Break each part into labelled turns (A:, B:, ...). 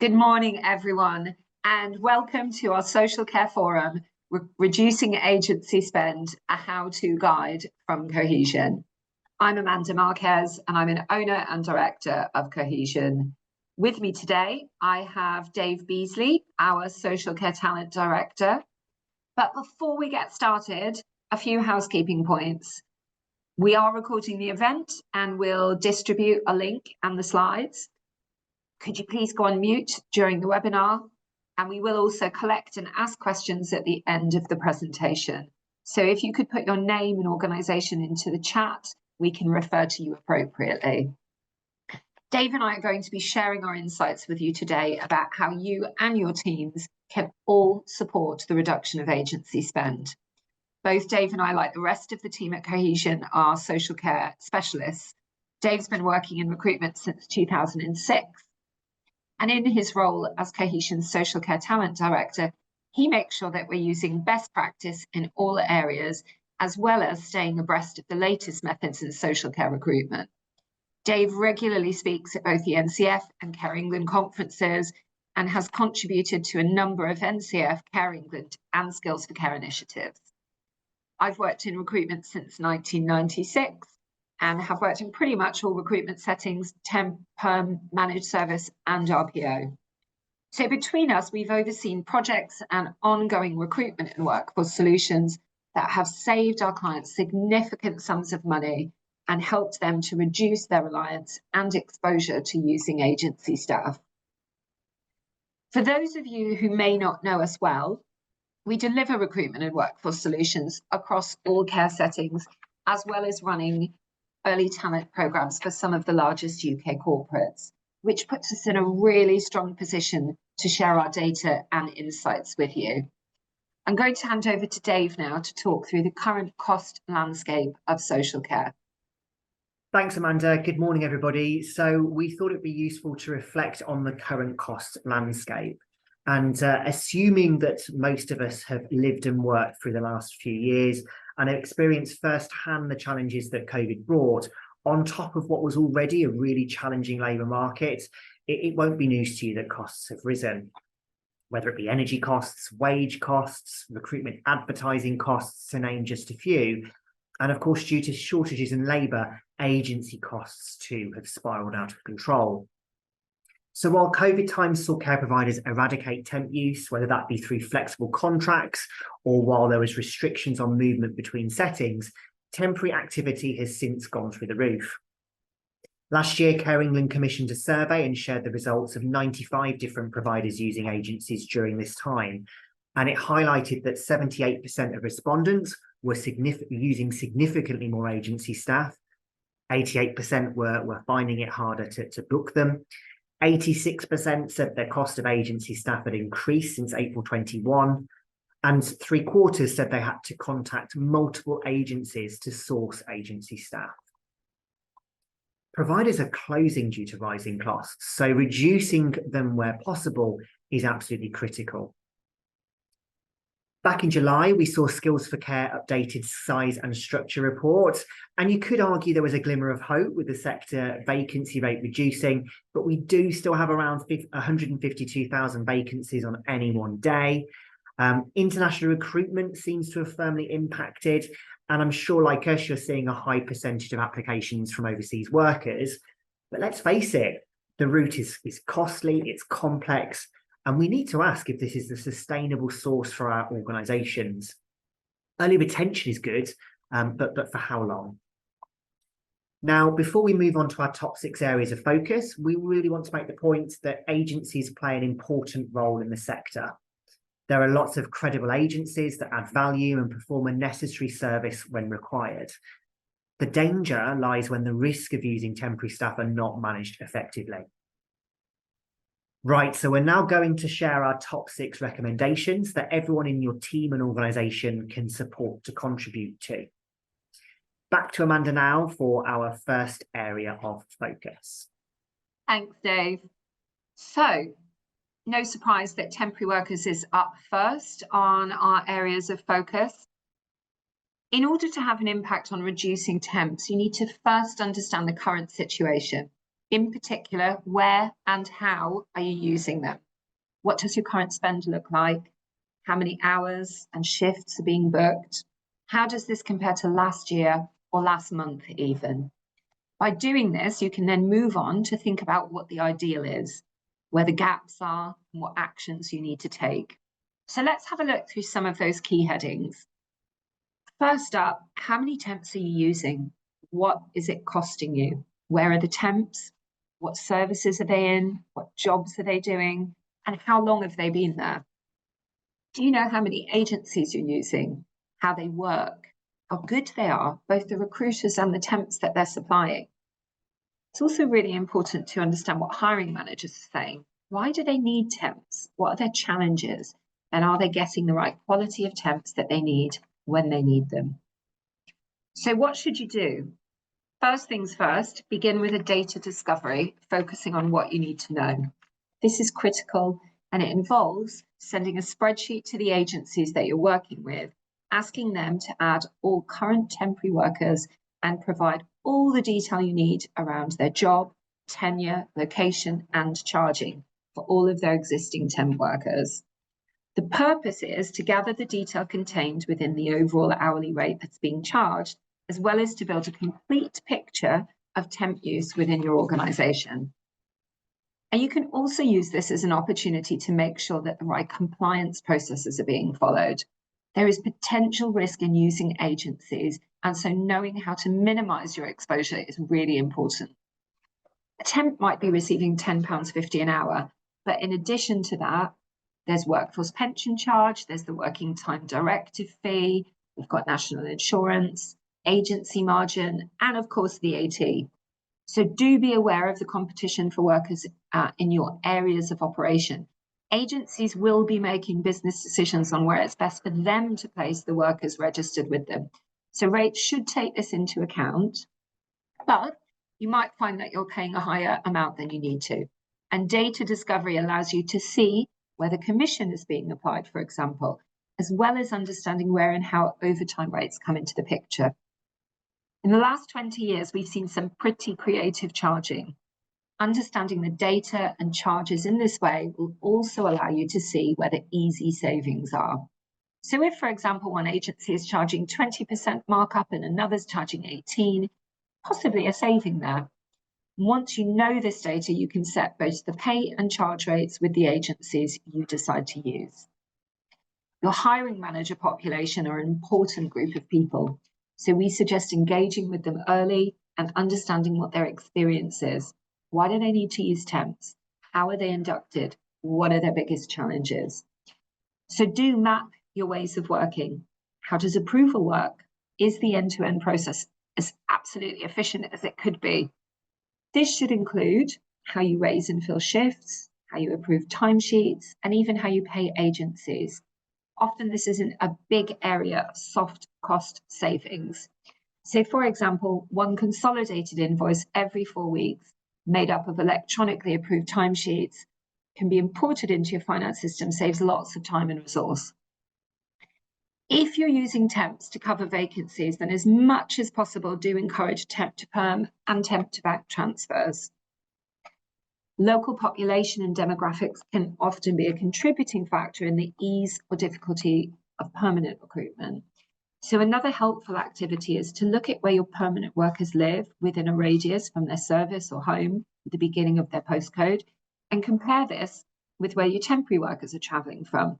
A: Good morning, everyone, and welcome to our Social Care Forum, Reducing Agency Spend, a how-to guide from Cohesion. I'm Amanda Marquez, and I'm an owner and director of Cohesion. With me today, I have Dave Beasley, our Social Care Talent Director. But before we get started, a few housekeeping points. We are recording the event and we'll distribute a link and the slides. Could you please go on mute during the webinar? And we will also collect and ask questions at the end of the presentation. So if you could put your name and organisation into the chat, we can refer to you appropriately. Dave and I are going to be sharing our insights with you today about how you and your teams can all support the reduction of agency spend. Both Dave and I, like the rest of the team at Cohesion, are social care specialists. Dave's been working in recruitment since 2006. And in his role as Cohesion's Social Care Talent Director, he makes sure that we're using best practice in all areas, as well as staying abreast of the latest methods in social care recruitment. Dave regularly speaks at both the NCF and Care England conferences and has contributed to a number of NCF, Care England and Skills for Care initiatives. I've worked in recruitment since 1996. And have worked in pretty much all recruitment settings, temp, perm, managed service, and RPO. So between us, we've overseen projects and ongoing recruitment and workforce solutions that have saved our clients significant sums of money and helped them to reduce their reliance and exposure to using agency staff. For those of you who may not know us well, we deliver recruitment and workforce solutions across all care settings, as well as running early talent programs for some of the largest UK corporates, which puts us in a really strong position to share our data and insights with you. I'm going to hand over to Dave now to talk through the current cost landscape of social care.
B: Thanks, Amanda. Good morning, everybody. So we thought it'd be useful to reflect on the current cost landscape. And assuming that most of us have lived and worked through the last few years and have experienced firsthand the challenges that COVID brought, on top of what was already a really challenging labour market, it won't be news to you that costs have risen, whether it be energy costs, wage costs, recruitment advertising costs, to name just a few. And of course, due to shortages in labour, agency costs too have spiralled out of control. So while COVID times saw care providers eradicate temp use, whether that be through flexible contracts or while there was restrictions on movement between settings, temporary activity has since gone through the roof. Last year, Care England commissioned a survey and shared the results of 95 different providers using agencies during this time. And it highlighted that 78% of respondents were using significantly more agency staff. 88% were finding it harder to book them. 86% said their cost of agency staff had increased since April 21, and 3/4 said they had to contact multiple agencies to source agency staff. Providers are closing due to rising costs, so reducing them where possible is absolutely critical. Back in July, we saw Skills for Care updated size and structure reports, and you could argue there was a glimmer of hope with the sector vacancy rate reducing, but we do still have around 152,000 vacancies on any one day. International recruitment seems to have firmly impacted, and I'm sure, like us, you're seeing a high percentage of applications from overseas workers. But let's face it, the route is costly, it's complex, and we need to ask if this is a sustainable source for our organisations. Early retention is good, but for how long? Now, before we move on to our top 6 areas of focus, we really want to make the point that agencies play an important role in the sector. There are lots of credible agencies that add value and perform a necessary service when required. The danger lies when the risk of using temporary staff are not managed effectively. Right, so we're now going to share our top 6 recommendations that everyone in your team and organisation can support to contribute to. Back to Amanda now for our first area of focus.
A: Thanks, Dave. So, no surprise that temporary workers is up first on our areas of focus. In order to have an impact on reducing temps, you need to first understand the current situation. In particular, where and how are you using them? What does your current spend look like? How many hours and shifts are being booked? How does this compare to last year or last month even? By doing this, you can then move on to think about what the ideal is, where the gaps are, and what actions you need to take. So let's have a look through some of those key headings. First up, how many temps are you using? What is it costing you? Where are the temps? What services are they in? What jobs are they doing? And how long have they been there? Do you know how many agencies you're using? How they work? How good they are, both the recruiters and the temps that they're supplying? It's also really important to understand what hiring managers are saying. Why do they need temps? What are their challenges? And are they getting the right quality of temps that they need when they need them? So what should you do? First things first, begin with a data discovery, focusing on what you need to know. This is critical, and it involves sending a spreadsheet to the agencies that you're working with, asking them to add all current temporary workers and provide all the detail you need around their job, tenure, location, and charging for all of their existing temp workers. The purpose is to gather the detail contained within the overall hourly rate that's being charged, as well as to build a complete picture of temp use within your organisation. And you can also use this as an opportunity to make sure that the right compliance processes are being followed. There is potential risk in using agencies, and so knowing how to minimise your exposure is really important. A temp might be receiving £10.50 an hour, but in addition to that, there's workforce pension charge, there's the working time directive fee, we've got national insurance, agency margin, and of course VAT. So do be aware of the competition for workers in your areas of operation. Agencies will be making business decisions on where it's best for them to place the workers registered with them. So rates should take this into account, but you might find that you're paying a higher amount than you need to. And data discovery allows you to see whether commission is being applied, for example, as well as understanding where and how overtime rates come into the picture. In the last 20 years, we've seen some pretty creative charging. Understanding the data and charges in this way will also allow you to see where the easy savings are. So if, for example, one agency is charging 20% markup and another's charging 18%, possibly a saving there. Once you know this data, you can set both the pay and charge rates with the agencies you decide to use. Your hiring manager population are an important group of people, so we suggest engaging with them early and understanding what their experience is. Why do they need to use temps? How are they inducted? What are their biggest challenges? So do map your ways of working. How does approval work? Is the end-to-end process as absolutely efficient as it could be? This should include how you raise and fill shifts, how you approve timesheets, and even how you pay agencies. Often this is a big area of soft cost savings. So for example, one consolidated invoice every 4 weeks, made up of electronically approved timesheets, can be imported into your finance system, saves lots of time and resource. If you're using temps to cover vacancies, then as much as possible, do encourage temp to perm and temp to bank transfers. Local population and demographics can often be a contributing factor in the ease or difficulty of permanent recruitment. So another helpful activity is to look at where your permanent workers live within a radius from their service or home at the beginning of their postcode, and compare this with where your temporary workers are travelling from.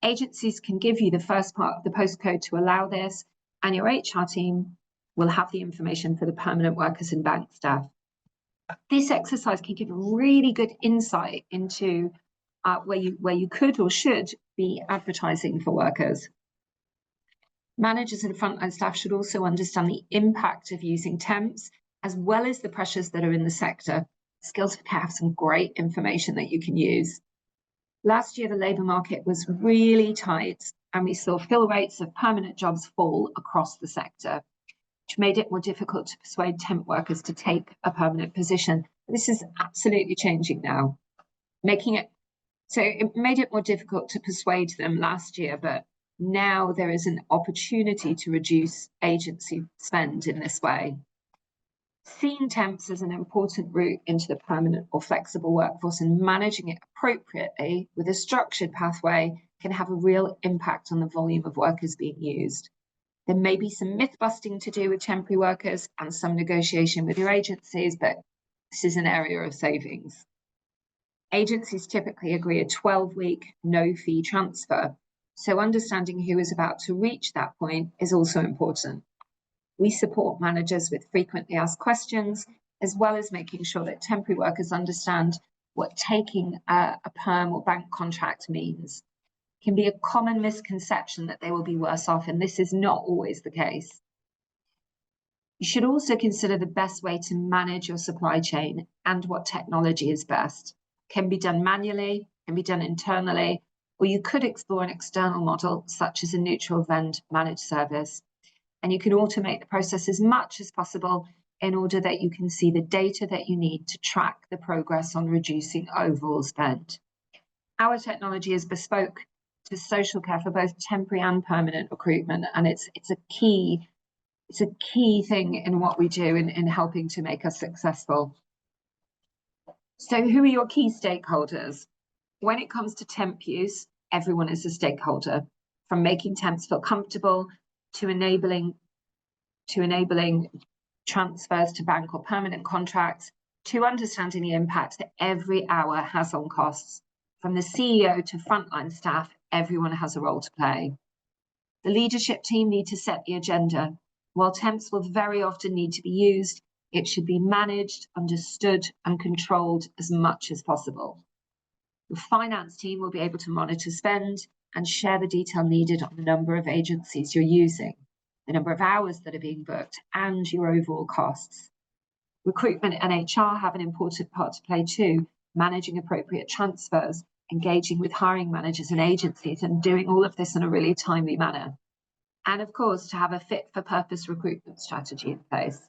A: Agencies can give you the first part of the postcode to allow this, and your HR team will have the information for the permanent workers and bank staff. This exercise can give a really good insight into where you could or should be advertising for workers. Managers and frontline staff should also understand the impact of using temps, as well as the pressures that are in the sector. Skills for Care have some great information that you can use. Last year, the labour market was really tight, and we saw fill rates of permanent jobs fall across the sector, which made it more difficult to persuade temp workers to take a permanent position. This is absolutely changing now, it made it more difficult to persuade them last year, but now there is an opportunity to reduce agency spend in this way. seen temps as an important route into the permanent or flexible workforce, and managing it appropriately with a structured pathway can have a real impact on the volume of workers being used. There may be some myth busting to do with temporary workers and some negotiation with your agencies, but this is an area of savings. Agencies typically agree a 12-week no-fee transfer, so understanding who is about to reach that point is also important. We support managers with frequently asked questions, as well as making sure that temporary workers understand what taking a perm or bank contract means. It can be a common misconception that they will be worse off, and this is not always the case. You should also consider the best way to manage your supply chain and what technology is best. It can be done manually, can be done internally, or you could explore an external model such as a neutral vendor managed service. And you can automate the process as much as possible in order that you can see the data that you need to track the progress on reducing overall spend. Our technology is bespoke to social care for both temporary and permanent recruitment, and it's a key thing in what we do in helping to make us successful. So who are your key stakeholders? When it comes to temp use, everyone is a stakeholder, from making temps feel comfortable to enabling transfers to bank or permanent contracts, to understanding the impact that every hour has on costs. From the CEO to frontline staff, everyone has a role to play. The leadership team need to set the agenda. While temps will very often need to be used, it should be managed, understood, and controlled as much as possible. The finance team will be able to monitor spend and share the detail needed on the number of agencies you're using, the number of hours that are being booked, and your overall costs. Recruitment and HR have an important part to play too, managing appropriate transfers, engaging with hiring managers and agencies, and doing all of this in a really timely manner. And of course, to have a fit-for-purpose recruitment strategy in place.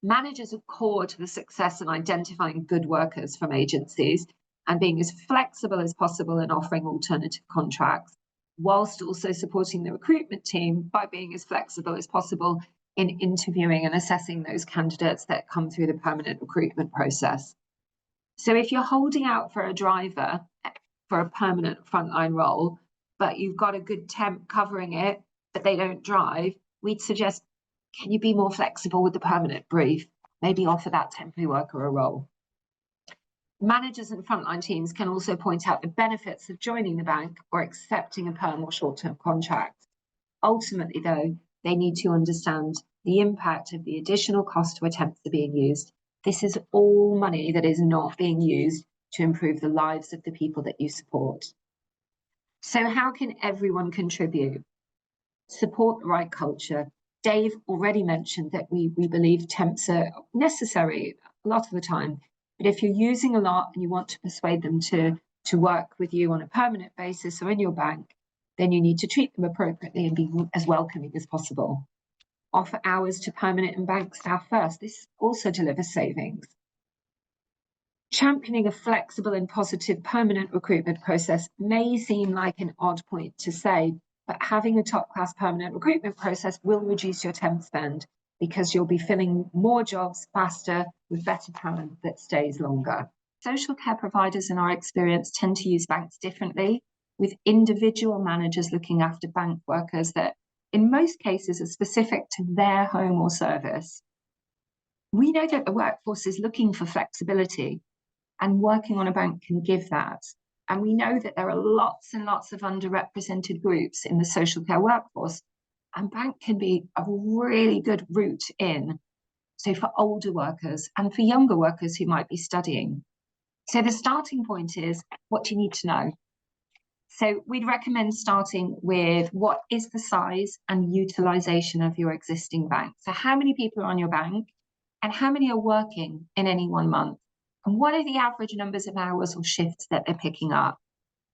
A: Managers are core to the success in identifying good workers from agencies and being as flexible as possible in offering alternative contracts, whilst also supporting the recruitment team by being as flexible as possible in interviewing and assessing those candidates that come through the permanent recruitment process. So if you're holding out for a driver for a permanent frontline role, but you've got a good temp covering it, but they don't drive, we'd suggest, can you be more flexible with the permanent brief? Maybe offer that temporary worker a role. Managers and frontline teams can also point out the benefits of joining the bank or accepting a perm or short-term contract. Ultimately, though, they need to understand the impact of the additional cost to attempts that are being used. This is all money that is not being used to improve the lives of the people that you support. So how can everyone contribute? Support the right culture. Dave already mentioned that we believe temps are necessary a lot of the time. But if you're using a lot and you want to persuade them to work with you on a permanent basis or in your bank, then you need to treat them appropriately and be as welcoming as possible. Offer hours to permanent and bank staff first. This also delivers savings. Championing a flexible and positive permanent recruitment process may seem like an odd point to say, but having a top-class permanent recruitment process will reduce your temp spend because you'll be filling more jobs faster with better talent that stays longer. Social care providers, in our experience, tend to use banks differently, with individual managers looking after bank workers that, in most cases, are specific to their home or service. We know that the workforce is looking for flexibility, and working on a bank can give that. And we know that there are lots and lots of underrepresented groups in the social care workforce, and bank can be a really good route in. So for older workers and for younger workers who might be studying. So the starting point is, what do you need to know? So we'd recommend starting with what is the size and utilization of your existing bank. So how many people are on your bank and how many are working in any 1 month? And what are the average numbers of hours or shifts that they're picking up?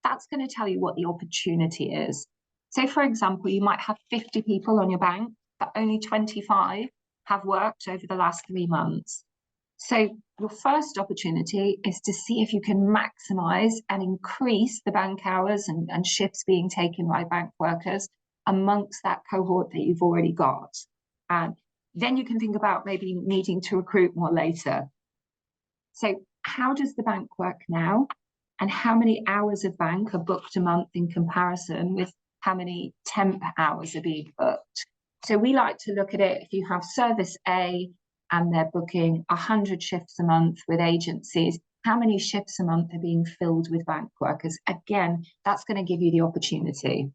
A: That's going to tell you what the opportunity is. So for example, you might have 50 people on your bank, but only 25 have worked over the last 3 months. So your first opportunity is to see if you can maximize and increase the bank hours and shifts being taken by bank workers amongst that cohort that you've already got. And Then you can think about maybe needing to recruit more later. So how does the bank work now? And how many hours of bank are booked a month in comparison with how many temp hours are being booked? So we like to look at it, if you have service A and they're booking 100 shifts a month with agencies, how many shifts a month are being filled with bank workers? Again, that's going to give you the opportunity.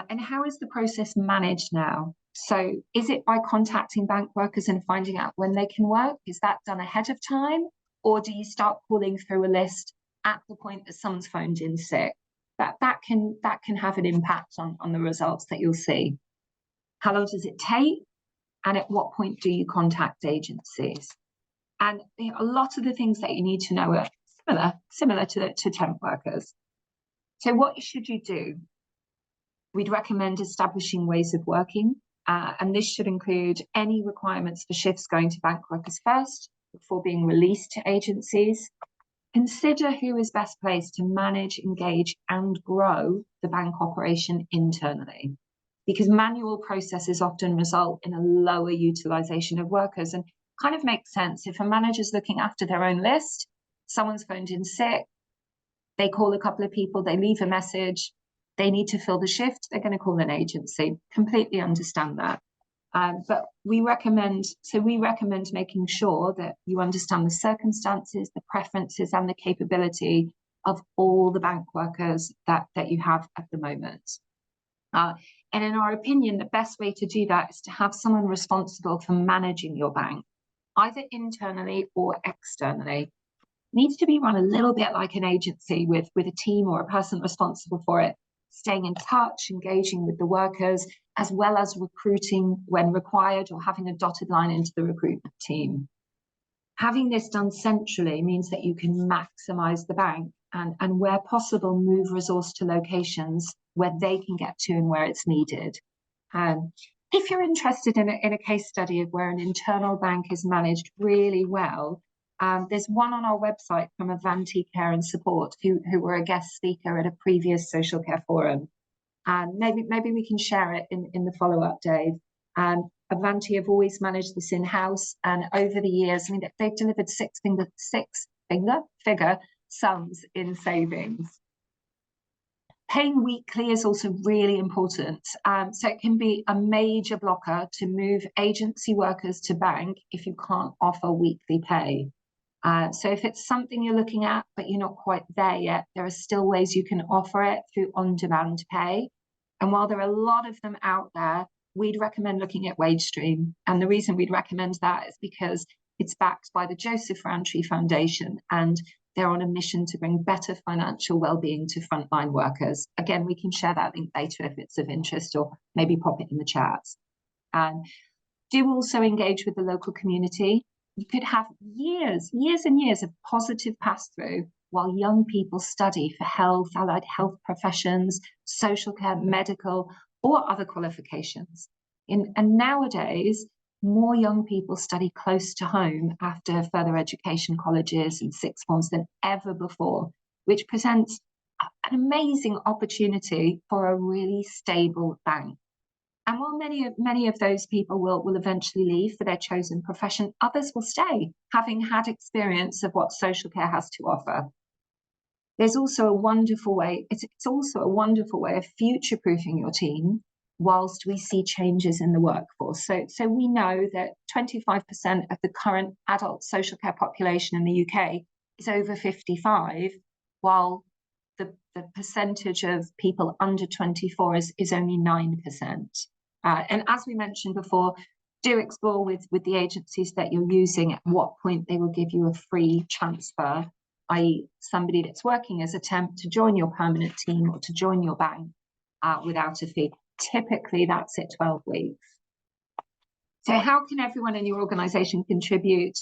A: And how is the process managed now? So is it by contacting bank workers and finding out when they can work? Is that done ahead of time? Or do you start pulling through a list at the point that someone's phoned in sick? That can have an impact on the results that you'll see. How long does it take? And at what point do you contact agencies? And a lot of the things that you need to know are similar to temp workers. So what should you do? We'd recommend establishing ways of working, and this should include any requirements for shifts going to bank workers first before being released to agencies. Consider who is best placed to manage, engage, and grow the bank operation internally, because manual processes often result in a lower utilization of workers, and kind of makes sense. If a manager's looking after their own list, someone's phoned in sick, they call a couple of people, they leave a message, they need to fill the shift, they're going to call an agency. Completely understand that. But we recommend making sure that you understand the circumstances, the preferences, and the capability of all the bank workers that you have at the moment. And in our opinion, the best way to do that is to have someone responsible for managing your bank, either internally or externally. It needs to be run a little bit like an agency with a team or a person responsible for it, staying in touch, engaging with the workers, as well as recruiting when required or having a dotted line into the recruitment team. Having this done centrally means that you can maximize the bank and where possible, move resource to locations where they can get to and where it's needed. If you're interested in a case study of where an internal bank is managed really well, there's one on our website from Avanti Care and Support, who were a guest speaker at a previous social care forum. And maybe we can share it in the follow-up, Dave. Avanti have always managed this in-house, and over the years, I mean, they've delivered six-figure sums in savings. Paying weekly is also really important. So it can be a major blocker to move agency workers to bank if you can't offer weekly pay. So if it's something you're looking at, but you're not quite there yet, there are still ways you can offer it through on-demand pay. And while there are a lot of them out there, we'd recommend looking at WageStream. And the reason we'd recommend that is because it's backed by the Joseph Rowntree Foundation, and they're on a mission to bring better financial well-being to frontline workers. Again, we can share that link later if it's of interest, or maybe pop it in the chat. And do also engage with the local community. You could have years and years of positive pass-through while young people study for health, allied health professions, social care, medical, or other qualifications. And nowadays, more young people study close to home after further education colleges and sixth forms than ever before, which presents an amazing opportunity for a really stable bank. And while many of those people will eventually leave for their chosen profession, others will stay, having had experience of what social care has to offer. There's also a wonderful way, it's also a wonderful way of future-proofing your team whilst we see changes in the workforce. So we know that 25% of the current adult social care population in the UK is over 55, while the percentage of people under 24 is only 9%. And as we mentioned before, do explore with the agencies that you're using at what point they will give you a free transfer, i.e. somebody that's working as a temp to join your permanent team or to join your bank without a fee. Typically, that's at 12 weeks. So how can everyone in your organisation contribute?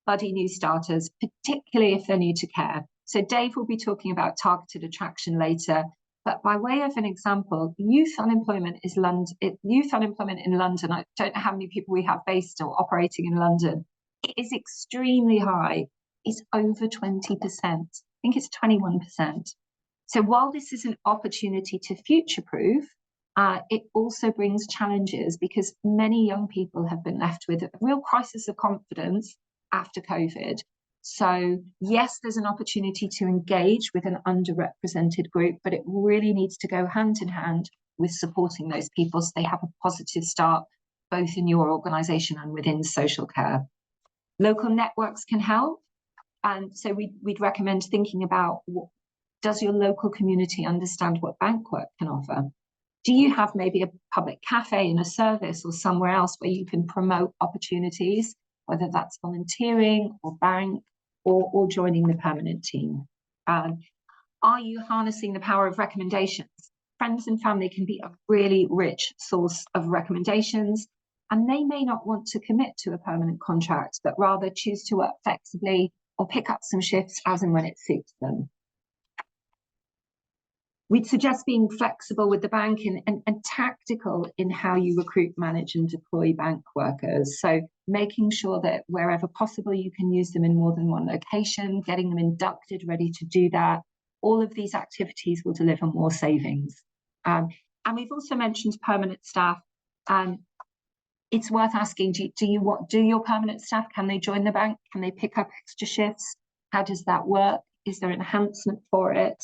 A: Buddy new starters, particularly if they're new to care. So Dave will be talking about targeted attraction later, but by way of an example, youth unemployment in London, I don't know how many people we have based or operating in London, it is extremely high. It's over 20%. I think it's 21%. So while this is an opportunity to future-proof, It also brings challenges because many young people have been left with a real crisis of confidence after COVID. So yes, there's an opportunity to engage with an underrepresented group, but it really needs to go hand in hand with supporting those people so they have a positive start, both in your organisation and within social care. Local networks can help. And so we'd recommend thinking about, does your local community understand what bank work can offer? Do you have maybe a public cafe in a service or somewhere else where you can promote opportunities, whether that's volunteering or bank or joining the permanent team? Are you harnessing the power of recommendations? Friends and family can be a really rich source of recommendations, and they may not want to commit to a permanent contract, but rather choose to work flexibly or pick up some shifts as and when it suits them. We'd suggest being flexible with the bank and tactical in how you recruit, manage and deploy bank workers. So making sure that wherever possible, you can use them in more than one location, getting them inducted, ready to do that. All of these activities will deliver more savings. And we've also mentioned permanent staff. It's worth asking, do your permanent staff, can they join the bank? Can they pick up extra shifts? How does that work? Is there enhancement for it?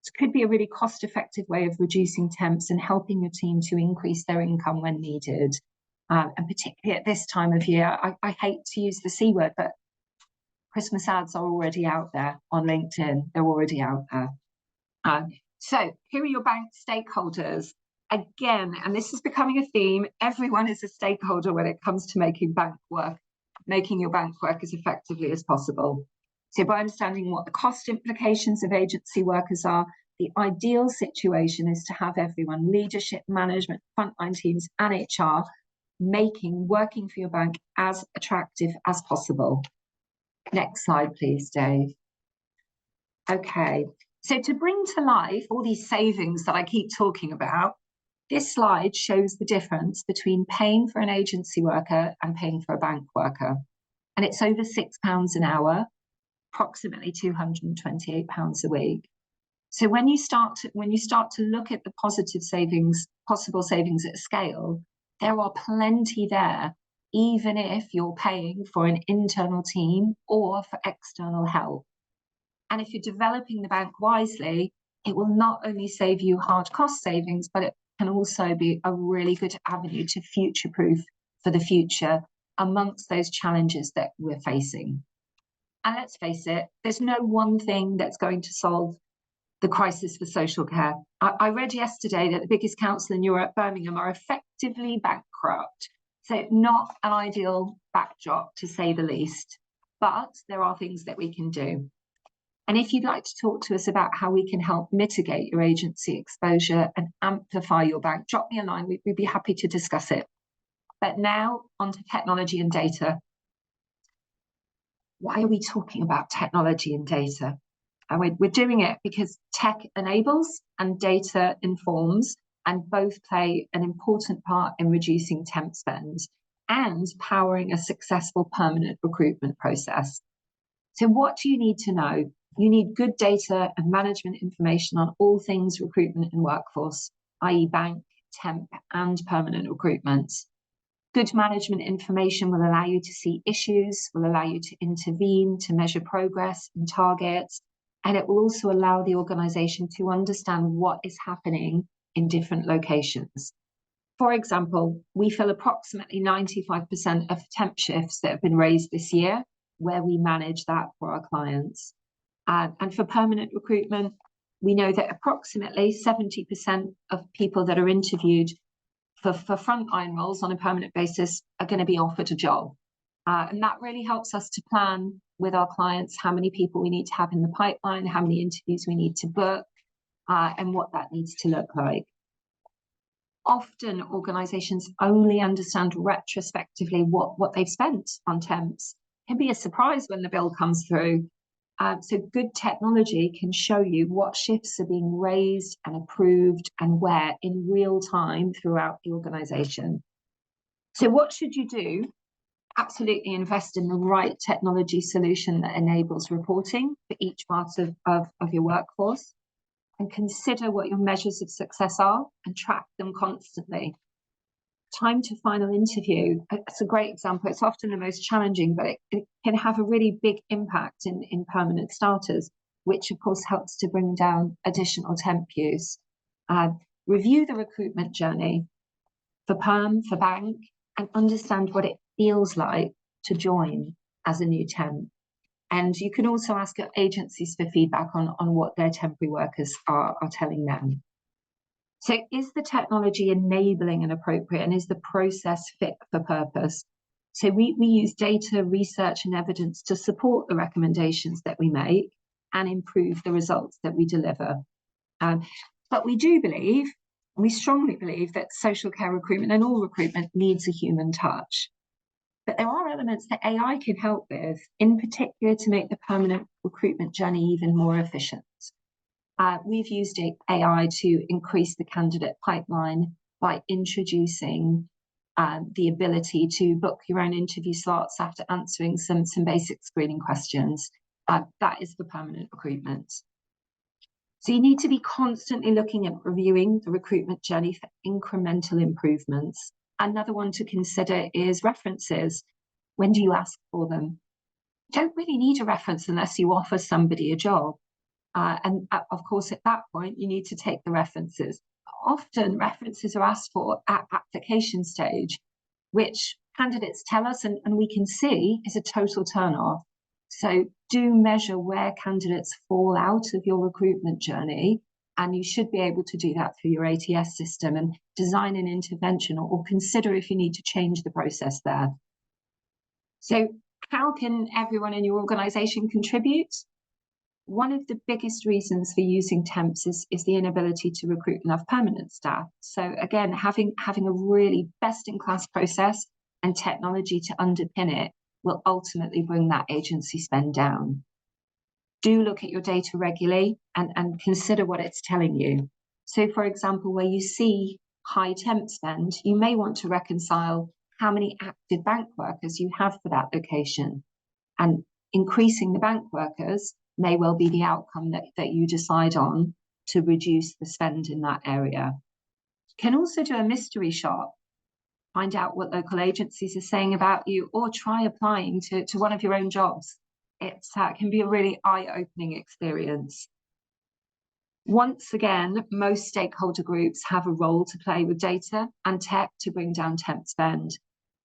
A: It could be a really cost-effective way of reducing temps and helping your team to increase their income when needed. And particularly at this time of year, I hate to use the C word, but Christmas ads are already out there on LinkedIn. They're already out there. So here are your bank stakeholders. Again, and this is becoming a theme, everyone is a stakeholder when it comes to making your bank work as effectively as possible. So by understanding what the cost implications of agency workers are, the ideal situation is to have everyone, leadership, management, frontline teams and HR, working for your bank as attractive as possible. Next slide, please, Dave. Okay, so to bring to life all these savings that I keep talking about, this slide shows the difference between paying for an agency worker and paying for a bank worker. And it's over £6 an hour, approximately £228 a week. So when you start to look at the possible savings at scale, there are plenty there, even if you're paying for an internal team or for external help. And if you're developing the bank wisely, it will not only save you hard cost savings, but it can also be a really good avenue to future-proof for the future amongst those challenges that we're facing. And let's face it, there's no one thing that's going to solve the crisis for social care. I read yesterday that the biggest council in Europe, Birmingham, are effectively bankrupt. So not an ideal backdrop, to say the least, but there are things that we can do. And if you'd like to talk to us about how we can help mitigate your agency exposure and amplify your bank, drop me a line. We'd be happy to discuss it. But now onto technology and data. Why are we talking about technology and data? And we're doing it because tech enables and data informs, and both play an important part in reducing temp spend and powering a successful permanent recruitment process. So what do you need to know? You need good data and management information on all things recruitment and workforce, i.e. bank, temp and permanent recruitment. Good management information will allow you to see issues, will allow you to intervene, to measure progress and targets, and it will also allow the organisation to understand what is happening in different locations. For example, we fill approximately 95% of temp shifts that have been raised this year, where we manage that for our clients. And for permanent recruitment, we know that approximately 70% of people that are interviewed for frontline roles on a permanent basis are going to be offered a job. And that really helps us to plan with our clients how many people we need to have in the pipeline, how many interviews we need to book, and what that needs to look like. Often organisations only understand retrospectively what they've spent on temps. It can be a surprise when the bill comes through. So good technology can show you what shifts are being raised and approved and where in real time throughout the organisation. So what should you do? Absolutely invest in the right technology solution that enables reporting for each part of your workforce. and consider what your measures of success are and track them constantly. Time to final interview, it's a great example. It's often the most challenging, but it can have a really big impact in permanent starters, which of course helps to bring down additional temp use. Review the recruitment journey for perm, for bank, and understand what it feels like to join as a new temp. And you can also ask your agencies for feedback on what their temporary workers are telling them. So is the technology enabling and appropriate, and is the process fit for purpose? So we use data, research, and evidence to support the recommendations that we make and improve the results that we deliver. But we do believe, we strongly believe, that social care recruitment and all recruitment needs a human touch. But there are elements that AI can help with, in particular to make the permanent recruitment journey even more efficient. We've used AI to increase the candidate pipeline by introducing the ability to book your own interview slots after answering some basic screening questions. That is for permanent recruitment. So you need to be constantly looking at reviewing the recruitment journey for incremental improvements. Another one to consider is references. When do you ask for them? You don't really need a reference unless you offer somebody a job. And of course, at that point, you need to take the references. Often references are asked for at application stage, which candidates tell us and we can see is a total turn-off. So do measure where candidates fall out of your recruitment journey, and you should be able to do that through your ATS system and design an intervention or consider if you need to change the process there. So how can everyone in your organisation contribute? One of the biggest reasons for using temps is the inability to recruit enough permanent staff. So again, having a really best-in-class process and technology to underpin it will ultimately bring that agency spend down. Do look at your data regularly and consider what it's telling you. So for example, where you see high temp spend, you may want to reconcile how many active bank workers you have for that location. And increasing the bank workers may well be the outcome that you decide on to reduce the spend in that area. You can also do a mystery shop, find out what local agencies are saying about you, or try applying to one of your own jobs. It can be a really eye-opening experience. Once again, most stakeholder groups have a role to play with data and tech to bring down temp spend.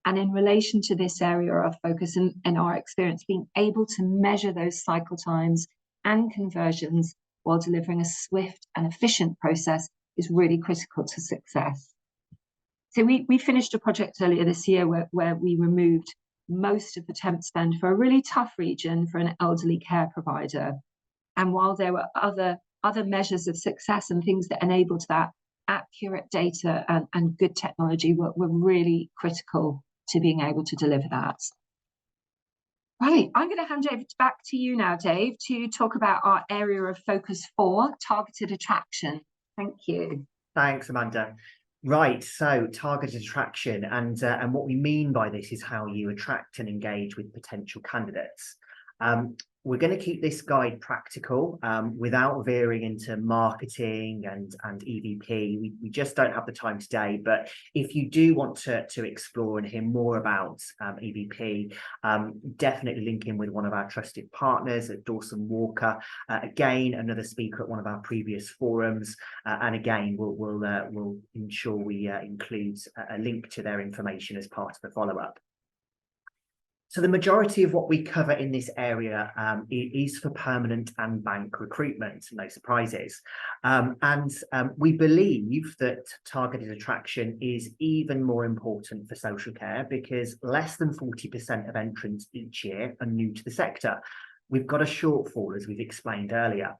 A: And in relation to this area of focus and our experience, being able to measure those cycle times and conversions while delivering a swift and efficient process is really critical to success. So we finished a project earlier this year where we removed most of the temp spend for a really tough region for an elderly care provider. And while there were other measures of success and things that enabled that, accurate data and good technology were really critical to being able to deliver that. Right, I'm going to hand over back to you now, Dave, to talk about our area of focus 4, targeted attraction. Thank you.
B: Thanks, Amanda. Right, so targeted attraction, and what we mean by this is how you attract and engage with potential candidates. We're going to keep this guide practical without veering into marketing and EVP. We just don't have the time today, but if you do want to explore and hear more about EVP, definitely link in with one of our trusted partners at Dawson Walker. Again, another speaker at one of our previous forums, and again, we'll ensure we include a link to their information as part of the follow-up. So the majority of what we cover in this area is for permanent and bank recruitment, no surprises. We believe that targeted attraction is even more important for social care because less than 40% of entrants each year are new to the sector. We've got a shortfall, as we've explained earlier.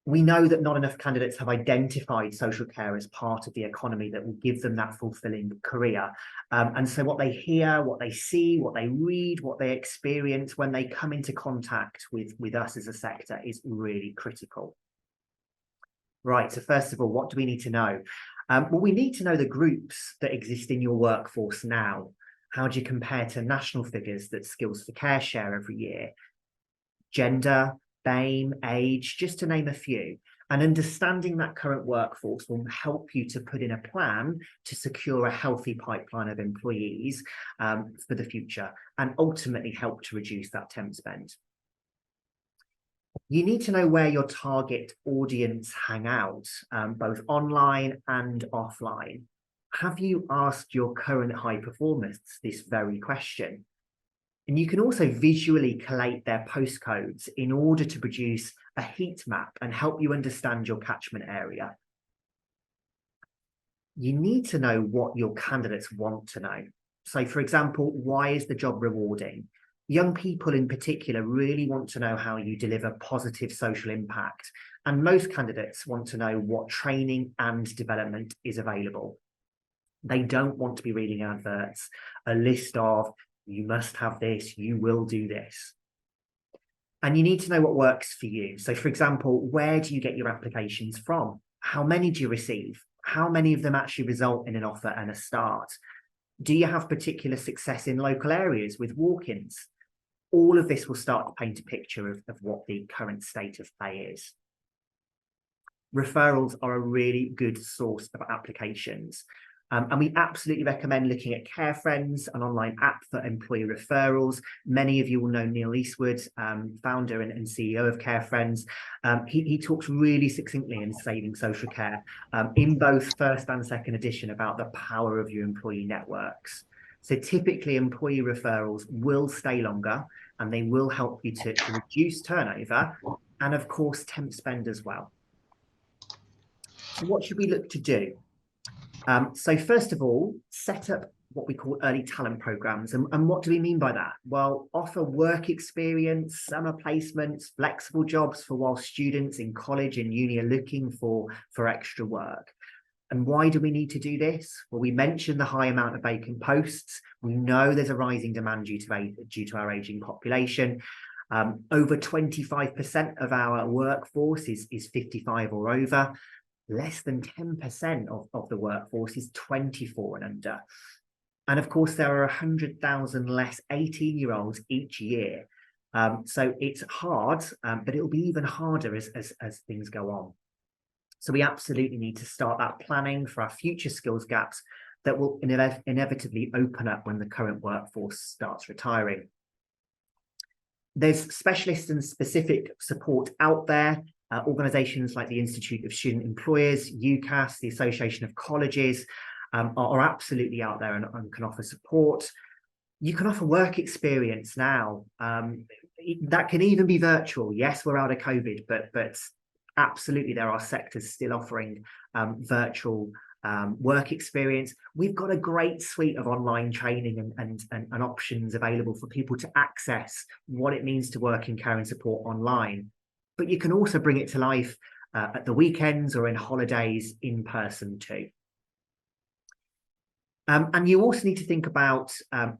B: We know that not enough candidates have identified social care as part of the economy that will give them that fulfilling career. And so what they hear, what they see, what they read, what they experience when they come into contact with us as a sector is really critical. Right, so first of all, what do we need to know? Well, we need to know the groups that exist in your workforce now. How do you compare to national figures that Skills for Care share every year? Gender, BAME, age, just to name a few. And understanding that current workforce will help you to put in a plan to secure a healthy pipeline of employees for the future, and ultimately help to reduce that temp spend. You need to know where your target audience hang out, both online and offline. Have you asked your current high performers this very question? And you can also visually collate their postcodes in order to produce a heat map and help you understand your catchment area. You need to know what your candidates want to know. So, for example, why is the job rewarding? Young people in particular really want to know how you deliver positive social impact. And most candidates want to know what training and development is available. They don't want to be reading adverts, a list of, you must have this, you will do this. And you need to know what works for you. So, for example, where do you get your applications from? How many do you receive? How many of them actually result in an offer and a start? Do you have particular success in local areas with walk-ins? All of this will start to paint a picture of what the current state of play is. Referrals are a really good source of applications. And we absolutely recommend looking at CareFriends, an online app for employee referrals. Many of you will know Neil Eastwood, founder and CEO of CareFriends. He talks really succinctly in Saving Social Care in both first and second edition about the power of your employee networks. So typically employee referrals will stay longer and they will help you to reduce turnover and of course temp spend as well. So what should we look to do? So first of all, set up what we call early talent programs. And what do we mean by that? Well, offer work experience, summer placements, flexible jobs for while students in college and uni are looking for extra work. And why do we need to do this? Well, we mentioned the high amount of vacant posts. We know there's a rising demand due to our aging population. Over 25% of our workforce is 55 or over. Less than 10% of the workforce is 24 and under. And of course, there are 100,000 less 18-year-olds each year. So it's hard, but it'll be even harder as things go on. So we absolutely need to start that planning for our future skills gaps that will inevitably open up when the current workforce starts retiring. There's specialist and specific support out there. Organisations like the Institute of Student Employers, UCAS, the Association of Colleges are absolutely out there and can offer support. You can offer work experience now. That can even be virtual. Yes, we're out of COVID, but absolutely there are sectors still offering virtual work experience. We've got a great suite of online training and options available for people to access what it means to work in care and support online. But you can also bring it to life at the weekends or in holidays in person too. And you also need to think about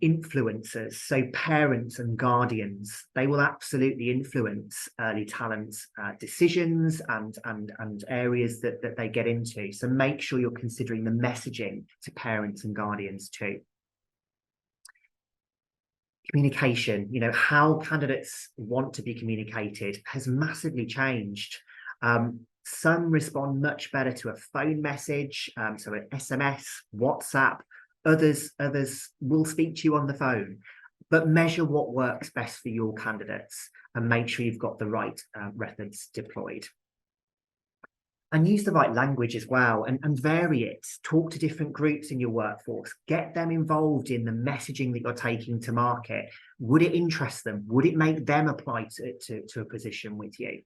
B: influencers, so parents and guardians. They will absolutely influence early talent decisions and areas that they get into. So make sure you're considering the messaging to parents and guardians too. Communication, you know, how candidates want to be communicated has massively changed. Some respond much better to a phone message, so an SMS, WhatsApp. Others will speak to you on the phone, but measure what works best for your candidates and make sure you've got the right methods deployed. And use the right language as well and vary it. Talk to different groups in your workforce. Get them involved in the messaging that you're taking to market. Would it interest them? Would it make them apply to a position with you?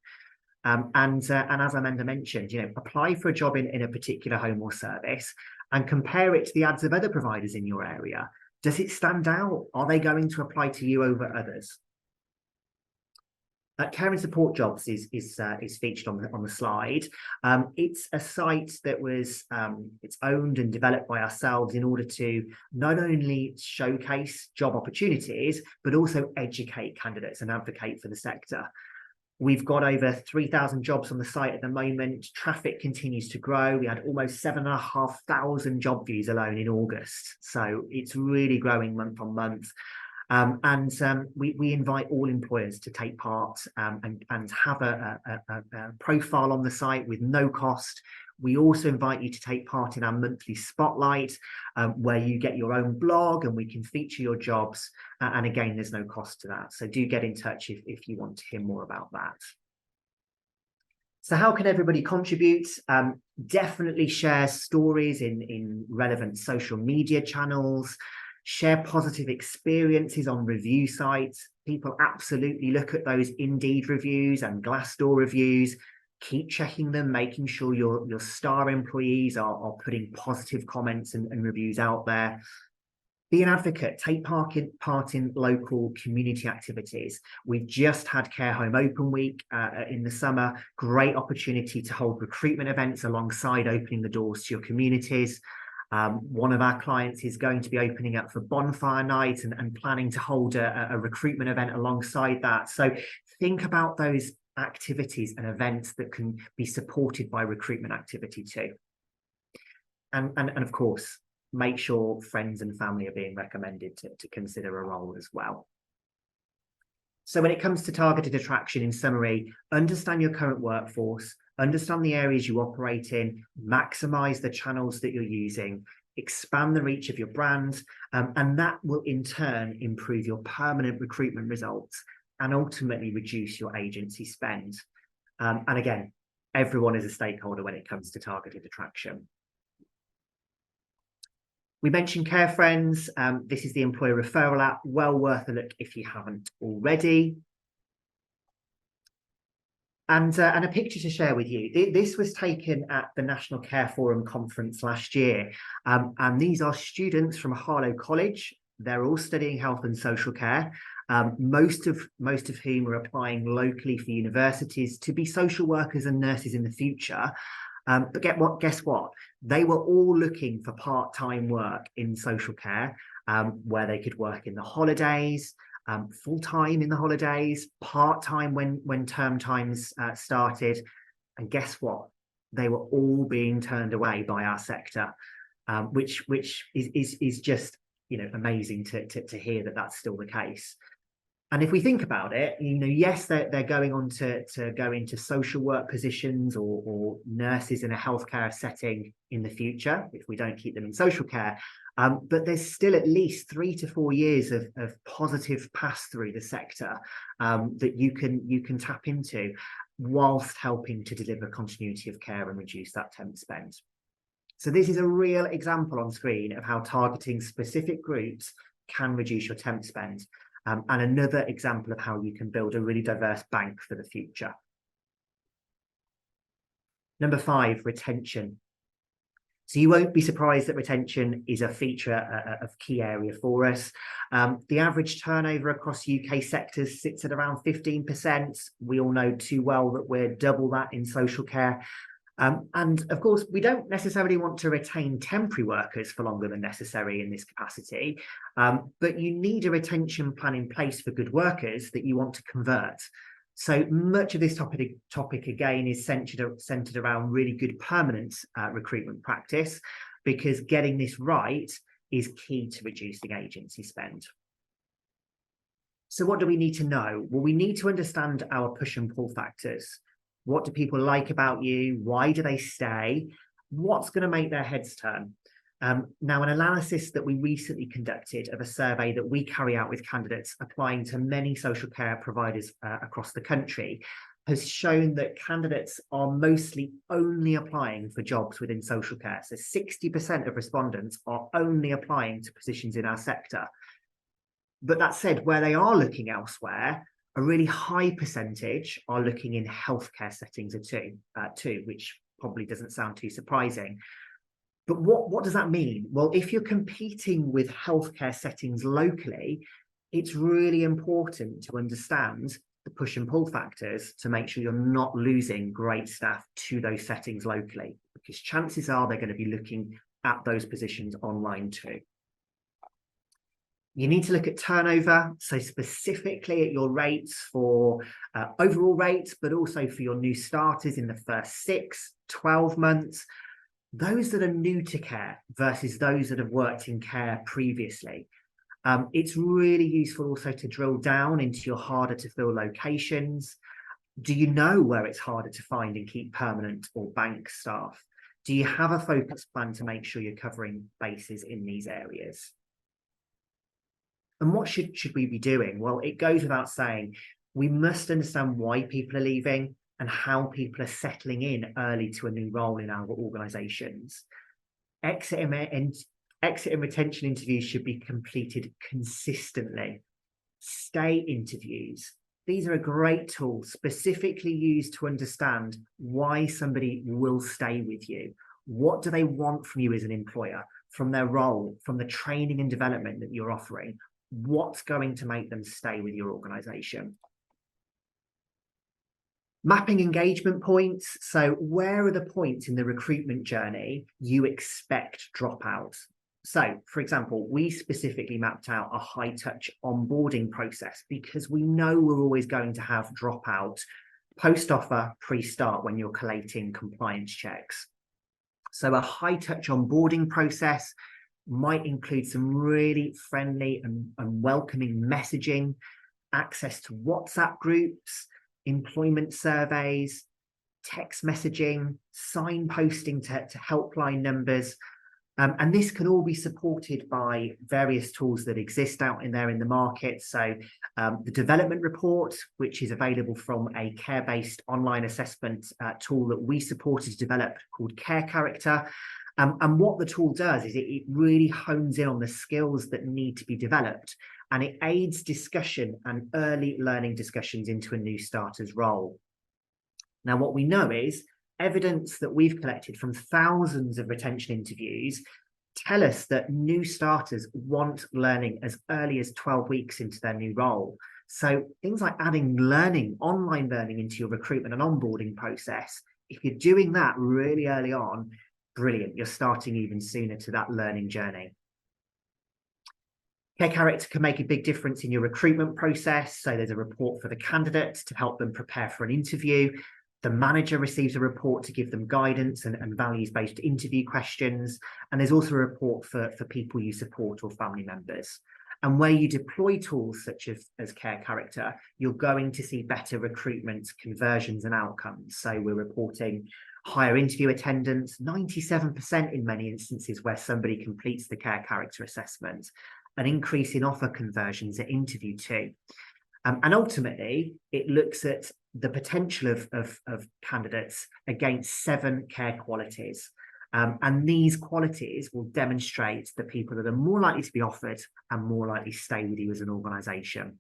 B: And as Amanda mentioned, you know, apply for a job in a particular home or service and compare it to the ads of other providers in your area. Does it stand out? Are they going to apply to you over others? Care and Support Jobs is featured on the slide. It's a site that was it's owned and developed by ourselves in order to not only showcase job opportunities, but also educate candidates and advocate for the sector. We've got over 3,000 jobs on the site at the moment. Traffic continues to grow. We had almost 7,500 job views alone in August. So it's really growing month on month. We invite all employers to take part and have a profile on the site with no cost. We also invite you to take part in our monthly spotlight, where you get your own blog and we can feature your jobs. And again, there's no cost to that. So do get in touch if you want to hear more about that. So how can everybody contribute? Definitely share stories in relevant social media channels, share positive experiences on review sites. People absolutely look at those Indeed reviews and Glassdoor reviews. Keep checking them, making sure your star employees are putting positive comments and reviews out there. Be an advocate, take part in local community activities. We've just had Care Home Open Week in the summer, great opportunity to hold recruitment events alongside opening the doors to your communities. One of our clients is going to be opening up for bonfire night and planning to hold a recruitment event alongside that. So think about those activities and events that can be supported by recruitment activity too. And of course, make sure friends and family are being recommended to consider a role as well. So when it comes to targeted attraction, in summary, understand your current workforce, understand the areas you operate in, maximize the channels that you're using, expand the reach of your brand, and that will in turn improve your permanent recruitment results and ultimately reduce your agency spend. And again, everyone is a stakeholder when it comes to targeted attraction. We mentioned Care Friends. This is the employer referral app. Well worth a look if you haven't already. And a picture to share with you. This was taken at the National Care Forum conference last year. And these are students from Harlow College. They're all studying health and social care. Most of whom are applying locally for universities to be social workers and nurses in the future. But guess what? They were all looking for part-time work in social care, where they could work in the holidays, full-time in the holidays, part-time when term times started. And guess what? They were all being turned away by our sector, which is just, you know, amazing to hear that that's still the case. And if we think about it, you know, yes, they're going on to go into social work positions or nurses in a healthcare setting in the future, if we don't keep them in social care. But there's still at least 3 to 4 years of positive pass through the sector that you can tap into whilst helping to deliver continuity of care and reduce that temp spend. So this is a real example on screen of how targeting specific groups can reduce your temp spend. And another example of how you can build a really diverse bank for the future. Number 5, retention. So you won't be surprised that retention is a feature of key area for us. The average turnover across UK sectors sits at around 15%. We all know too well that we're double that in social care. And of course, we don't necessarily want to retain temporary workers for longer than necessary in this capacity, but you need a retention plan in place for good workers that you want to convert. So much of this topic again is centered around really good permanent recruitment practice, because getting this right is key to reducing agency spend. So what do we need to know? Well, we need to understand our push and pull factors. What do people like about you? Why do they stay? What's going to make their heads turn? Now, an analysis that we recently conducted of a survey that we carry out with candidates applying to many social care providers across the country has shown that candidates are mostly only applying for jobs within social care. So 60% of respondents are only applying to positions in our sector. But that said, where they are looking elsewhere, a really high percentage are looking in healthcare settings too, which probably doesn't sound too surprising. But what does that mean? Well, if you're competing with healthcare settings locally, it's really important to understand the push and pull factors to make sure you're not losing great staff to those settings locally, because chances are they're going to be looking at those positions online too. You need to look at turnover, so specifically at your rates for overall rates, but also for your new starters in the first 6, 12 months, those that are new to care versus those that have worked in care previously. It's really useful also to drill down into your harder to fill locations. Do you know where it's harder to find and keep permanent or bank staff? Do you have a focus plan to make sure you're covering bases in these areas? And what should we be doing? Well, it goes without saying, we must understand why people are leaving and how people are settling in early to a new role in our organisations. Exit and retention interviews should be completed consistently. Stay interviews. These are a great tool specifically used to understand why somebody will stay with you. What do they want from you as an employer, from their role, from the training and development that you're offering? What's going to make them stay with your organisation? Mapping engagement points. So where are the points in the recruitment journey you expect dropouts? So, for example, we specifically mapped out a high-touch onboarding process because we know we're always going to have dropout post-offer, pre-start when you're collating compliance checks. So a high-touch onboarding process might include some really friendly and welcoming messaging, access to WhatsApp groups, employment surveys, text messaging, signposting to helpline numbers. And this can all be supported by various tools that exist out in the market. So the development report, which is available from a care-based online assessment tool that we supported to develop called Care Character. And what the tool does is it really hones in on the skills that need to be developed, and it aids discussion and early learning discussions into a new starter's role. Now, what we know is evidence that we've collected from thousands of retention interviews tell us that new starters want learning as early as 12 weeks into their new role. So things like adding learning, online learning into your recruitment and onboarding process, if you're doing that really early on, brilliant, you're starting even sooner to that learning journey. Care Character can make a big difference in your recruitment process. So there's a report for the candidates to help them prepare for an interview. The manager receives a report to give them guidance and values-based interview questions. And there's also a report for people you support or family members. And where you deploy tools such as Care Character, you're going to see better recruitment conversions and outcomes. So we're reporting higher interview attendance, 97% in many instances where somebody completes the Care Character assessment, an increase in offer conversions at interview too. And ultimately, it looks at the potential of candidates against 7 care qualities. And these qualities will demonstrate the people that are more likely to be offered and more likely to stay with you as an organisation.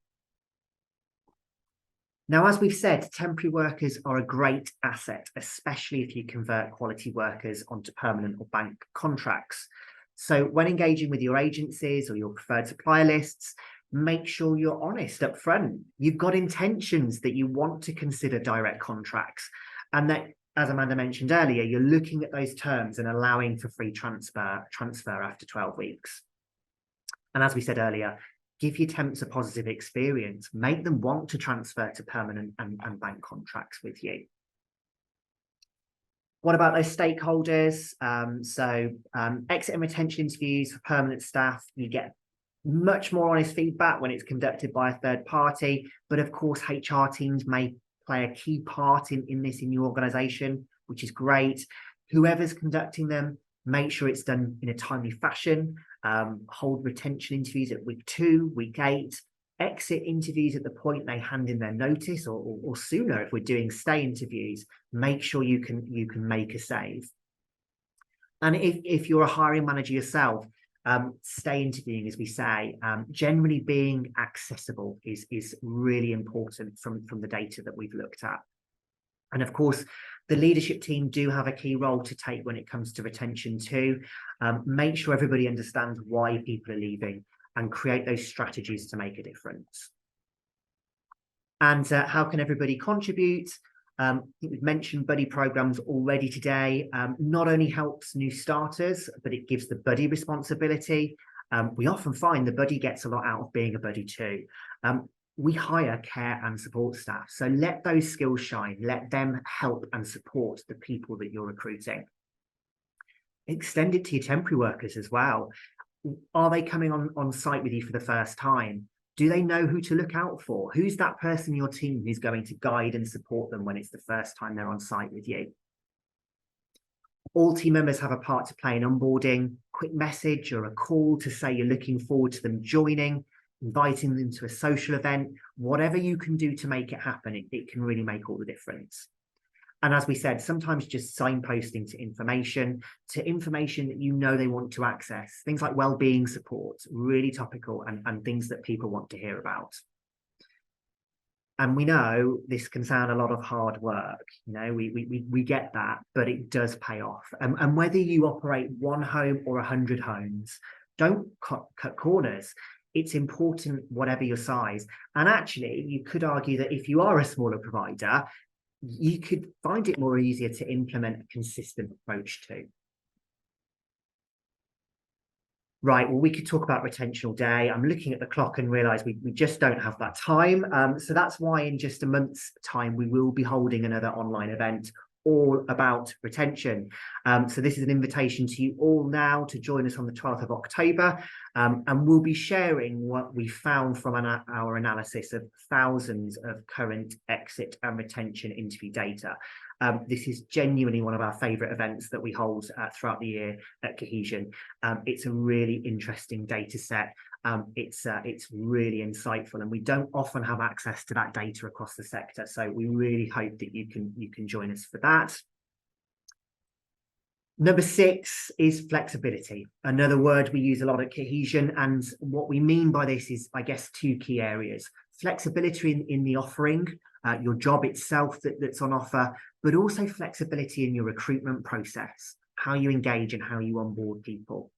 B: Now, as we've said, temporary workers are a great asset, especially if you convert quality workers onto permanent or bank contracts. So when engaging with your agencies or your preferred supplier lists, make sure you're honest up front. You've got intentions that you want to consider direct contracts, and that, as Amanda mentioned earlier, you're looking at those terms and allowing for free transfer after 12 weeks. And as we said earlier, give your temps a positive experience. Make them want to transfer to permanent and bank contracts with you. What about those stakeholders? Exit and retention interviews for permanent staff, you get much more honest feedback when it's conducted by a third party. But of course, HR teams may play a key part in this in your organisation, which is great. Whoever's conducting them, make sure it's done in a timely fashion. Hold retention interviews at week 2, week 8. Exit interviews at the point they hand in their notice, or sooner if we're doing stay interviews. Make sure you can make a save. And if you're a hiring manager yourself, stay interviewing, as we say. Generally being accessible is really important from the data that we've looked at. And of course, the leadership team do have a key role to take when it comes to retention too. Make sure everybody understands why people are leaving and create those strategies to make a difference. And how can everybody contribute? I think we've mentioned buddy programs already today. Not only helps new starters, but it gives the buddy responsibility. We often find the buddy gets a lot out of being a buddy too. We hire care and support staff, so let those skills shine. Let them help and support the people that you're recruiting. Extend it to your temporary workers as well. Are they coming on site with you for the first time? Do they know who to look out for? Who's that person in your team who's going to guide and support them when it's the first time they're on site with you? All team members have a part to play in onboarding. Quick message or a call to say you're looking forward to them joining, inviting them to a social event, whatever you can do to make it happen, it can really make all the difference. And as we said, sometimes just signposting to information that you know they want to access. Things like well-being support, really topical and things that people want to hear about. And we know this can sound a lot of hard work. You know, we get that, but it does pay off. And whether you operate one home or 100 homes, don't cut corners. It's important, whatever your size. And actually, you could argue that if you are a smaller provider, you could find it more easier to implement a consistent approach to. Right, well, we could talk about retention all day. I'm looking at the clock and realise we just don't have that time. So that's why in just a month's time, we will be holding another online event all about retention. So this is an invitation to you all now to join us on the 12th of October. And we'll be sharing what we found from our analysis of thousands of current exit and retention interview data. This is genuinely one of our favourite events that we hold throughout the year at Cohesion. It's a really interesting data set. It's really insightful, and we don't often have access to that data across the sector. So we really hope that you can join us for that. Number 6 is flexibility, another word we use a lot at Cohesion. And what we mean by this is, I guess, 2 key areas. Flexibility in the offering, your job itself that's on offer, but also flexibility in your recruitment process, how you engage and how you onboard people.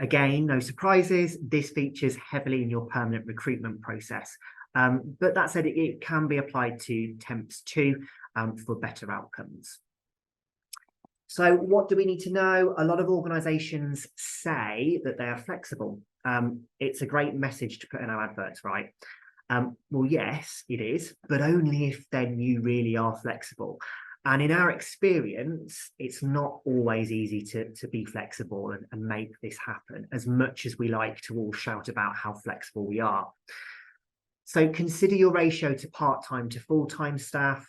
B: Again, no surprises, this features heavily in your permanent recruitment process. But that said, it can be applied to temps too, for better outcomes. So what do we need to know? A lot of organisations say that they are flexible. It's a great message to put in our adverts, right? Well, yes, it is, but only if then you really are flexible. And in our experience, it's not always easy to be flexible and make this happen, as much as we like to all shout about how flexible we are. So consider your ratio to part-time to full-time staff.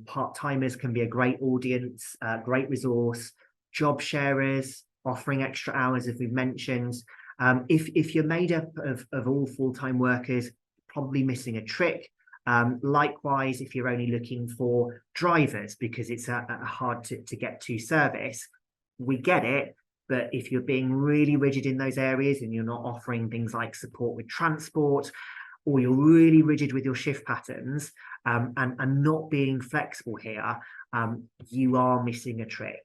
B: Part-timers can be a great audience, great resource. Job sharers, offering extra hours, as we've mentioned. If you're made up of all full-time workers, probably missing a trick. Likewise, if you're only looking for drivers because it's a hard to get to service, we get it. But if you're being really rigid in those areas and you're not offering things like support with transport, or you're really rigid with your shift patterns and not being flexible here, you are missing a trick.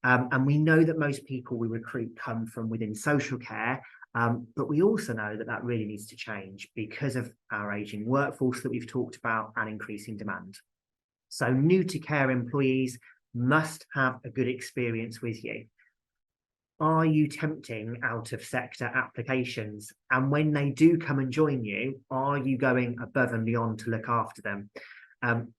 B: And we know that most people we recruit come from within social care, but we also know that really needs to change because of our ageing workforce that we've talked about and increasing demand. So new to care employees must have a good experience with you. Are you tempting out of sector applications? And when they do come and join you, are you going above and beyond to look after them?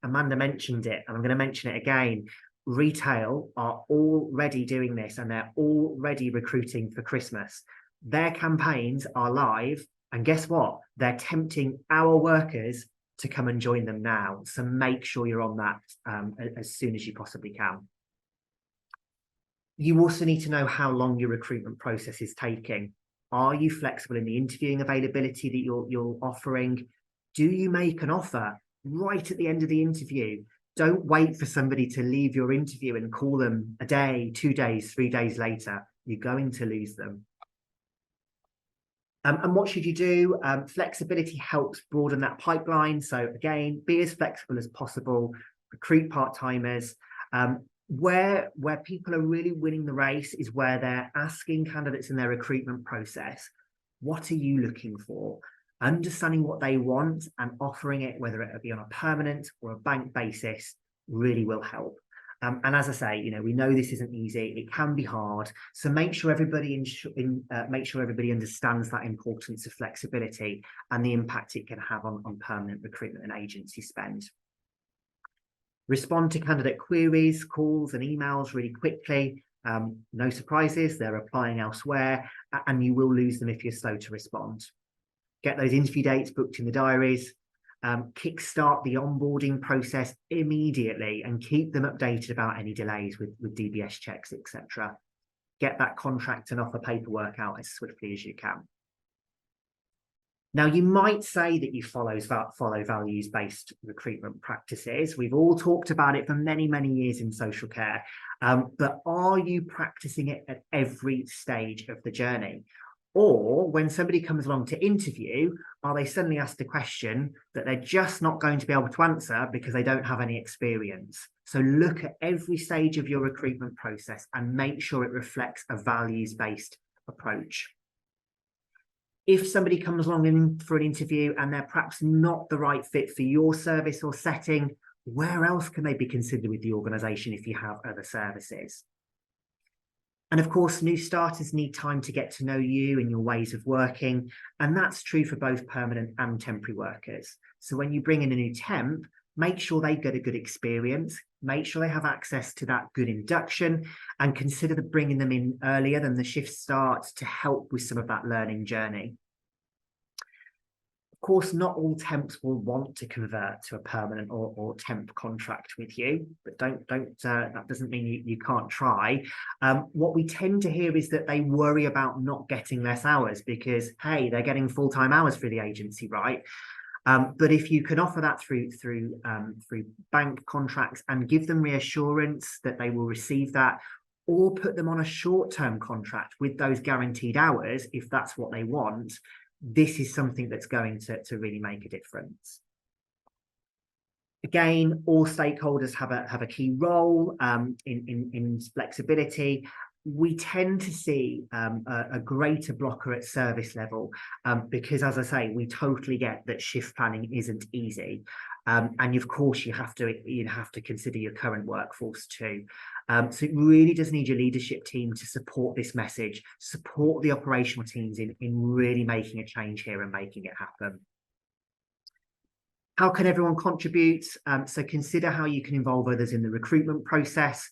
B: Amanda mentioned it, and I'm going to mention it again. Retail are already doing this, and they're already recruiting for Christmas. Their campaigns are live, and guess what? They're tempting our workers to come and join them now. So make sure you're on that as soon as you possibly can. You also need to know how long your recruitment process is taking. Are you flexible in the interviewing availability that you're offering? Do you make an offer right at the end of the interview? Don't wait for somebody to leave your interview and call them a day, 2 days, 3 days later. You're going to lose them. And what should you do? Flexibility helps broaden that pipeline. So again, be as flexible as possible, recruit part-timers. Where people are really winning the race is where they're asking candidates in their recruitment process, what are you looking for? Understanding what they want and offering it, whether it be on a permanent or a bank basis, really will help. And as I say, you know, we know this isn't easy. It can be hard. So make sure everybody understands that importance of flexibility and the impact it can have on permanent recruitment and agency spend. Respond to candidate queries, calls and emails really quickly. No surprises, they're applying elsewhere. and you will lose them if you're slow to respond. Get those interview dates booked in the diaries, kickstart the onboarding process immediately and keep them updated about any delays with DBS checks, etc. Get that contract and offer paperwork out as swiftly as you can. Now, you might say that you follow values-based recruitment practices. We've all talked about it for many, many years in social care, but are you practicing it at every stage of the journey? Or when somebody comes along to interview, are they suddenly asked a question that they're just not going to be able to answer because they don't have any experience? So look at every stage of your recruitment process and make sure it reflects a values-based approach. If somebody comes along in for an interview and they're perhaps not the right fit for your service or setting, where else can they be considered with the organisation if you have other services? And of course, new starters need time to get to know you and your ways of working. And that's true for both permanent and temporary workers. So when you bring in a new temp, make sure they get a good experience, make sure they have access to that good induction, and consider bringing them in earlier than the shift starts to help with some of that learning journey. Of course, not all temps will want to convert to a permanent or temp contract with you, but that doesn't mean you can't try. What we tend to hear is that they worry about not getting less hours because, hey, they're getting full-time hours through the agency, right? But if you can offer that through bank contracts and give them reassurance that they will receive that, or put them on a short-term contract with those guaranteed hours, if that's what they want, this is something that's going to really make a difference. Again, all stakeholders have a key role in flexibility. We tend to see a greater blocker at service level because, as I say, we totally get that shift planning isn't easy. And of course, you have to consider your current workforce too. So it really does need your leadership team to support this message, support the operational teams in really making a change here and making it happen. How can everyone contribute? So consider how you can involve others in the recruitment process.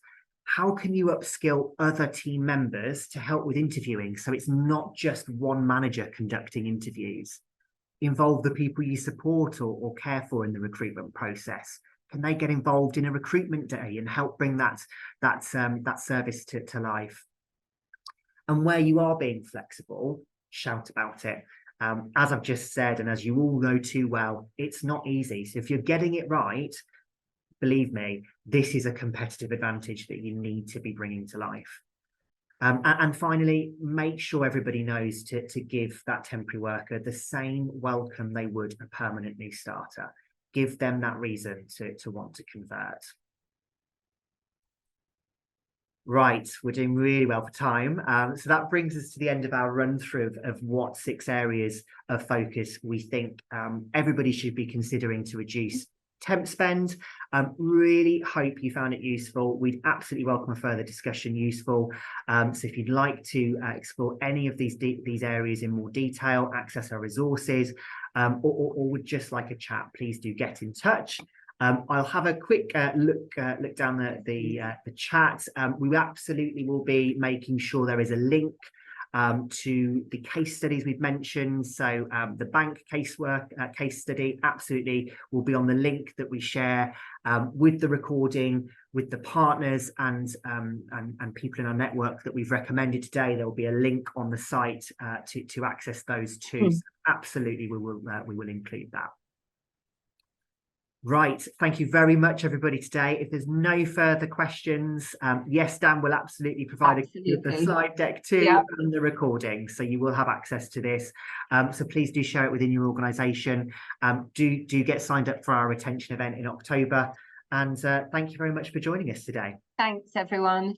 B: How can you upskill other team members to help with interviewing? So it's not just one manager conducting interviews. Involve the people you support or care for in the recruitment process. Can they get involved in a recruitment day and help bring that service to life? And where you are being flexible, shout about it. As I've just said, and as you all know too well, it's not easy. So if you're getting it right, believe me, this is a competitive advantage that you need to be bringing to life. And finally, make sure everybody knows to give that temporary worker the same welcome they would a permanent new starter. Give them that reason to want to convert. Right, we're doing really well for time. So that brings us to the end of our run through of what 6 areas of focus we think everybody should be considering to reduce temp spend. Really hope you found it useful. We'd absolutely welcome a further discussion useful. So if you'd like to explore any of these areas in more detail, access our resources, or would just like a chat, please do get in touch. I'll have a quick look down the chat. We absolutely will be making sure there is a link to the case studies we've mentioned. So the bank case study absolutely will be on the link that we share with the recording, with the partners and people in our network that we've recommended today. There will be a link on the site to access those too. So absolutely, we will include that. Right, thank you very much, everybody, today. If there's no further questions, yes, Dan will absolutely provide the slide deck too, and the recording, so you will have access to this. So please do share it within your organisation. Do get signed up for our retention event in October. And thank you very much for joining us today.
A: Thanks, everyone.